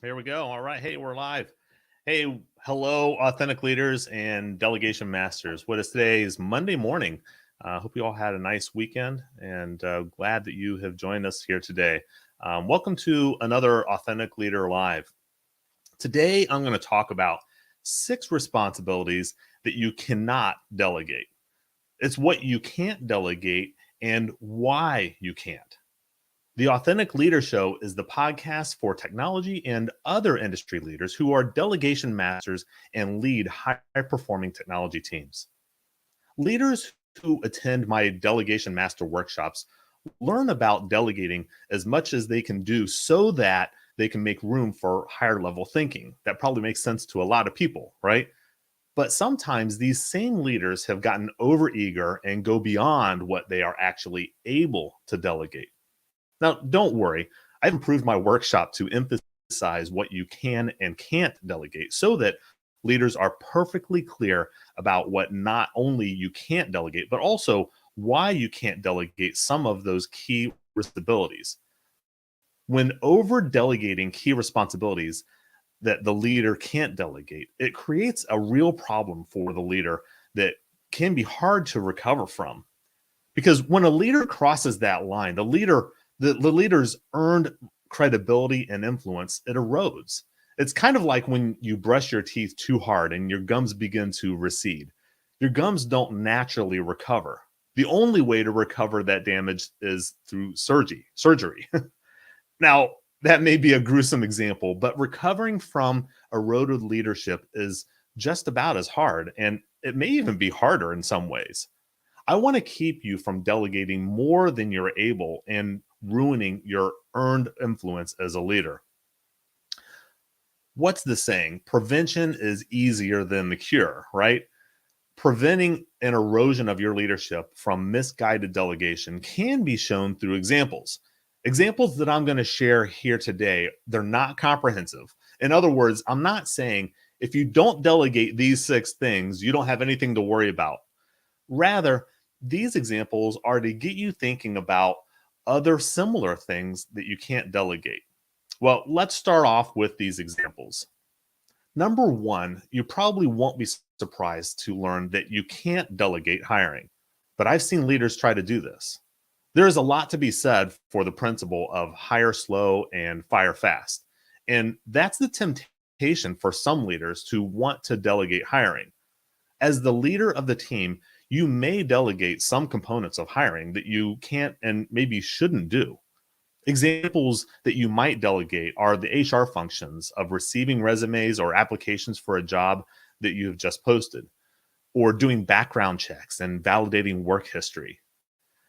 Here we go. All right. Hey, we're live. Hey, hello, authentic leaders and delegation masters. What is today is Monday morning. Hope you all had a nice weekend and glad that you have joined us here today. Welcome to another Authentic Leader Live. Today, I'm going to talk about 6 responsibilities that you cannot delegate. It's what you can't delegate and why you can't. The Authentic Leader Show is the podcast for technology and other industry leaders who are delegation masters and lead high-performing technology teams. Leaders who attend my delegation master workshops learn about delegating as much as they can do so that they can make room for higher level thinking. That probably makes sense to a lot of people, right? But sometimes these same leaders have gotten overeager and go beyond what they are actually able to delegate. Now, don't worry. I've improved my workshop to emphasize what you can and can't delegate so that leaders are perfectly clear about what not only you can't delegate, but also why you can't delegate some of those key responsibilities. When over delegating key responsibilities that the leader can't delegate, it creates a real problem for the leader that can be hard to recover from. Because when a leader crosses that line, the leader's earned credibility and influence, it erodes. It's kind of like when you brush your teeth too hard and your gums begin to recede. Your gums don't naturally recover. The only way to recover that damage is through surgery. Now, that may be a gruesome example, but recovering from eroded leadership is just about as hard, and it may even be harder in some ways. I want to keep you from delegating more than you're able and ruining your earned influence as a leader. What's the saying? Prevention is easier than the cure, right? Preventing an erosion of your leadership from misguided delegation can be shown through examples. Examples that I'm going to share here today, they're not comprehensive. In other words, I'm not saying if you don't delegate these 6 things, you don't have anything to worry about. Rather, these examples are to get you thinking about other similar things that you can't delegate. Well, let's start off with these examples. Number 1, you probably won't be surprised to learn that you can't delegate hiring, but I've seen leaders try to do this. There is a lot to be said for the principle of hire slow and fire fast, and that's the temptation for some leaders to want to delegate hiring. As the leader of the team, you may delegate some components of hiring that you can't and maybe shouldn't do. Examples that you might delegate are the HR functions of receiving resumes or applications for a job that you have just posted, or doing background checks and validating work history,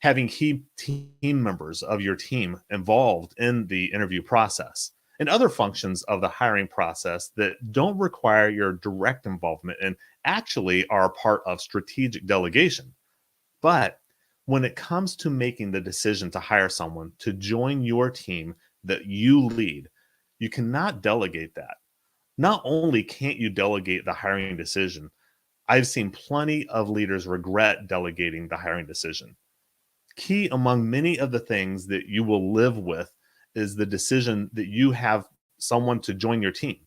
having key team members of your team involved in the interview process, and other functions of the hiring process that don't require your direct involvement and actually are a part of strategic delegation. But when it comes to making the decision to hire someone to join your team that you lead, you cannot delegate that. Not only can't you delegate the hiring decision, I've seen plenty of leaders regret delegating the hiring decision. Key among many of the things that you will live with is the decision that you have someone to join your team.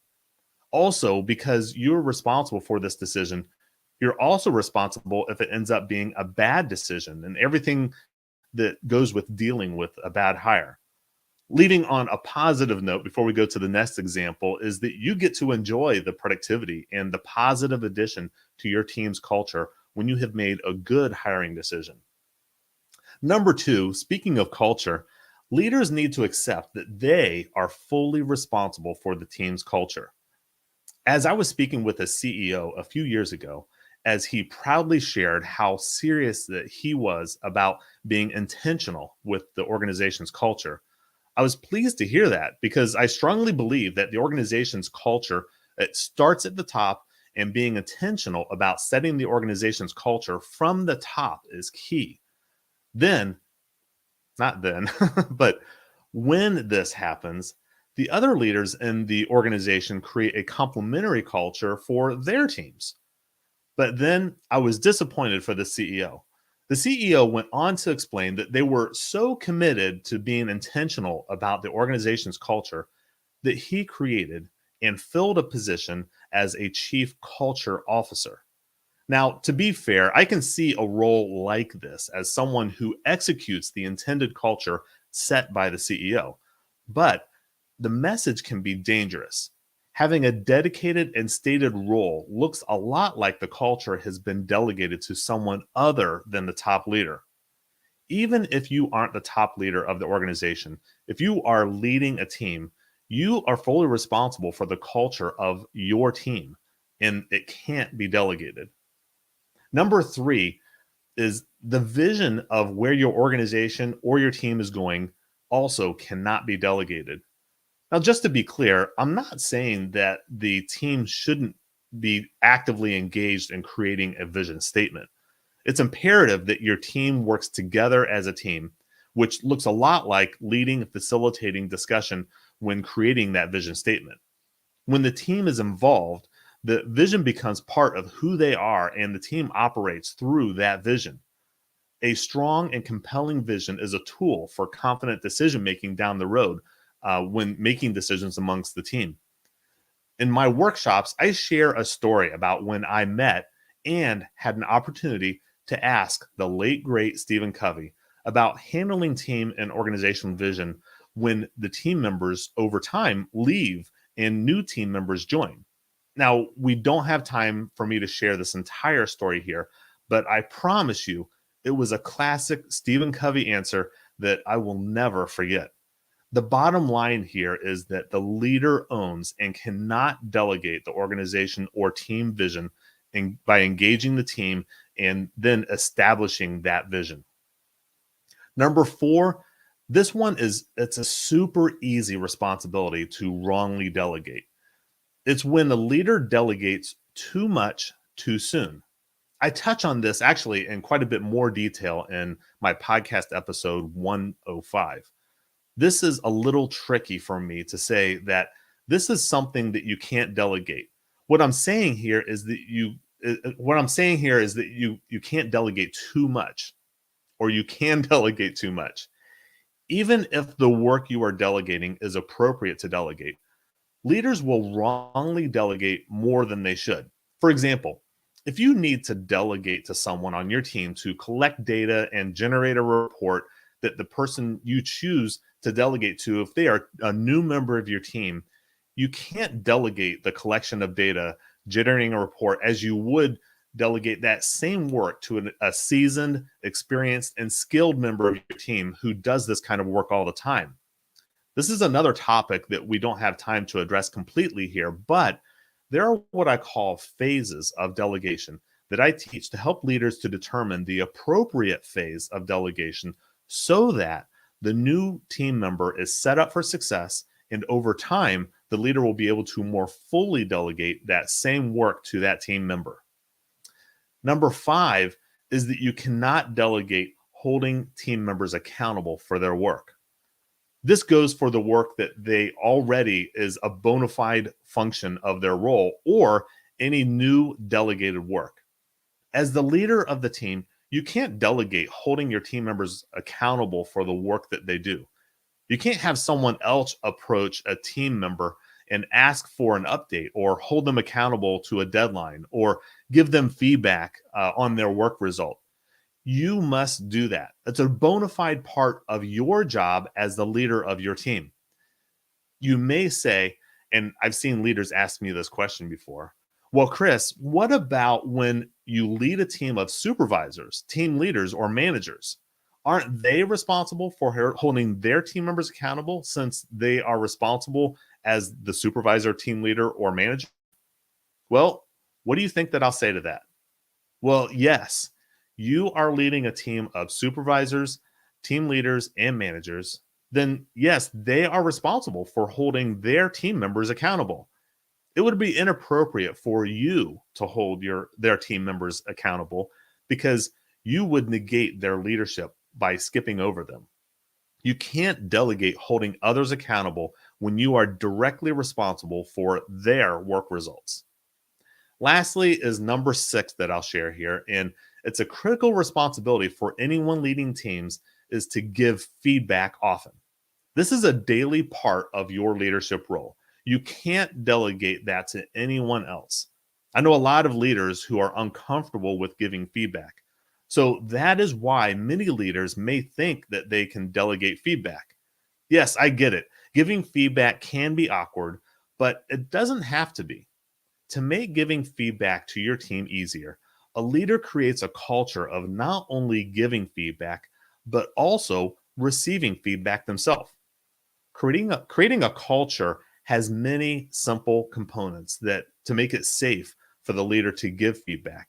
Also, because you're responsible for this decision, you're also responsible if it ends up being a bad decision and everything that goes with dealing with a bad hire. Leaving on a positive note before we go to the next example is that you get to enjoy the productivity and the positive addition to your team's culture when you have made a good hiring decision. Number 2, speaking of culture, leaders need to accept that they are fully responsible for the team's culture. As I was speaking with a CEO a few years ago, as he proudly shared how serious that he was about being intentional with the organization's culture, I was pleased to hear that because I strongly believe that the organization's culture, it starts at the top, and being intentional about setting the organization's culture from the top is key. Then, not then, but when this happens, the other leaders in the organization create a complementary culture for their teams. But then I was disappointed for the CEO. The CEO went on to explain that they were so committed to being intentional about the organization's culture that he created and filled a position as a chief culture officer. Now, to be fair, I can see a role like this as someone who executes the intended culture set by the CEO. But the message can be dangerous. Having a dedicated and stated role looks a lot like the culture has been delegated to someone other than the top leader. Even if you aren't the top leader of the organization, if you are leading a team, you are fully responsible for the culture of your team, and it can't be delegated. Number three is the vision of where your organization or your team is going also cannot be delegated. Now, just to be clear, I'm not saying that the team shouldn't be actively engaged in creating a vision statement. It's imperative that your team works together as a team, which looks a lot like leading and facilitating discussion when creating that vision statement. When the team is involved, the vision becomes part of who they are, and the team operates through that vision. A strong and compelling vision is a tool for confident decision making down the road when making decisions amongst the team. In my workshops, I share a story about when I met and had an opportunity to ask the late, great Stephen Covey about handling team and organizational vision when the team members over time leave and new team members join. Now, we don't have time for me to share this entire story here, but I promise you it was a classic Stephen Covey answer that I will never forget. The bottom line here is that the leader owns and cannot delegate the organization or team vision by engaging the team and then establishing that vision. Number four, this one it's a super easy responsibility to wrongly delegate. It's when the leader delegates too much too soon. I touch on this actually in quite a bit more detail in my podcast episode 105. This is a little tricky for me to say that this is something that you can't delegate. What I'm saying here is that you can't delegate too much, or you can delegate too much. Even if the work you are delegating is appropriate to delegate, leaders will wrongly delegate more than they should. For example, if you need to delegate to someone on your team to collect data and generate a report that the person you choose to delegate to, if they are a new member of your team, you can't delegate the collection of data, generating a report, as you would delegate that same work to a seasoned, experienced, and skilled member of your team who does this kind of work all the time. This is another topic that we don't have time to address completely here, but there are what I call phases of delegation that I teach to help leaders to determine the appropriate phase of delegation so that the new team member is set up for success, and over time, the leader will be able to more fully delegate that same work to that team member. Number five is that you cannot delegate holding team members accountable for their work. This goes for the work that they already is a bona fide function of their role or any new delegated work. As the leader of the team, you can't delegate holding your team members accountable for the work that they do. You can't have someone else approach a team member and ask for an update or hold them accountable to a deadline or give them feedback on their work result. You must do that. It's a bona fide part of your job as the leader of your team. You may say, and I've seen leaders ask me this question before, well, Chris, what about when you lead a team of supervisors, team leaders, or managers? Aren't they responsible for holding their team members accountable since they are responsible as the supervisor, team leader, or manager? Well, what do you think that I'll say to that? Well, yes, you are leading a team of supervisors, team leaders, and managers. Then, yes, they are responsible for holding their team members accountable. It would be inappropriate for you to hold their team members accountable because you would negate their leadership by skipping over them. You can't delegate holding others accountable when you are directly responsible for their work results. Lastly is number 6 that I'll share here, and it's a critical responsibility for anyone leading teams is to give feedback often. This is a daily part of your leadership role. You can't delegate that to anyone else. I know a lot of leaders who are uncomfortable with giving feedback. So that is why many leaders may think that they can delegate feedback. Yes, I get it. Giving feedback can be awkward, but it doesn't have to be. To make giving feedback to your team easier, a leader creates a culture of not only giving feedback, but also receiving feedback themselves. Creating a culture has many simple components that to make it safe for the leader to give feedback.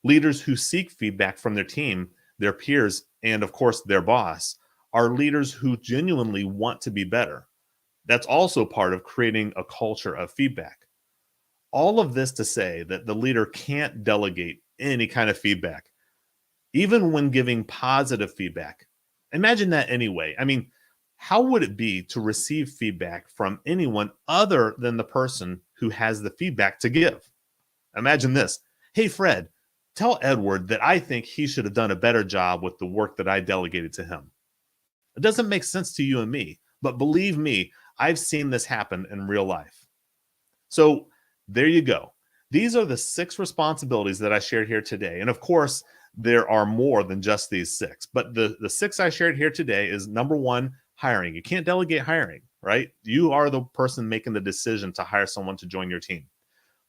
Leaders who seek feedback from their team, their peers, and of course their boss are leaders who genuinely want to be better. That's also part of creating a culture of feedback. All of this to say that the leader can't delegate any kind of feedback, even when giving positive feedback. Imagine that anyway. I mean, how would it be to receive feedback from anyone other than the person who has the feedback to give? Imagine this. Hey, Fred, tell Edward that I think he should have done a better job with the work that I delegated to him. It doesn't make sense to you and me, but believe me, I've seen this happen in real life. So there you go. These are the 6 responsibilities that I shared here today. And of course, there are more than just these 6. But the 6 I shared here today is number 1, hiring. You can't delegate hiring, right? You are the person making the decision to hire someone to join your team.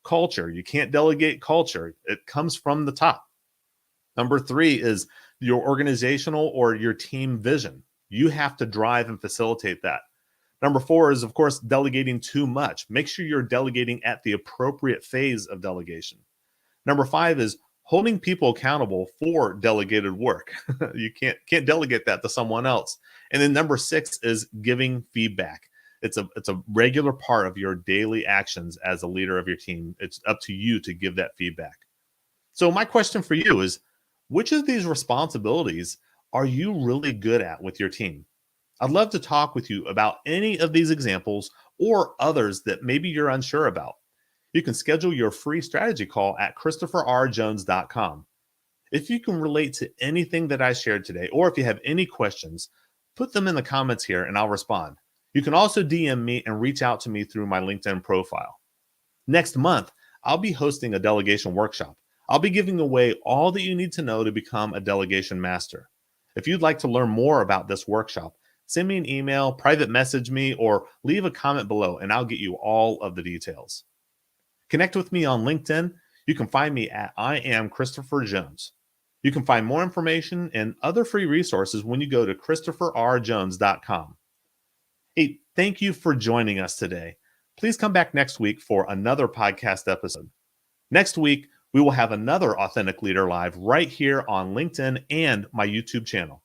Culture. You can't delegate culture. It comes from the top. Number 3 is your organizational or your team vision. You have to drive and facilitate that. Number 4 is, of course, delegating too much. Make sure you're delegating at the appropriate phase of delegation. Number 5 is holding people accountable for delegated work. You can't delegate that to someone else. And then number 6 is giving feedback. It's a regular part of your daily actions as a leader of your team. It's up to you to give that feedback. So my question for you is, which of these responsibilities are you really good at with your team? I'd love to talk with you about any of these examples or others that maybe you're unsure about. You can schedule your free strategy call at christopherrjones.com. If you can relate to anything that I shared today, or if you have any questions, put them in the comments here and I'll respond. You can also DM me and reach out to me through my LinkedIn profile. Next month, I'll be hosting a delegation workshop. I'll be giving away all that you need to know to become a delegation master. If you'd like to learn more about this workshop, send me an email, private message me, or leave a comment below, and I'll get you all of the details. Connect with me on LinkedIn. You can find me at I am Christopher Jones. You can find more information and other free resources when you go to christopherrjones.com. Hey, thank you for joining us today. Please come back next week for another podcast episode. Next week, we will have another Authentic Leader Live right here on LinkedIn and my YouTube channel.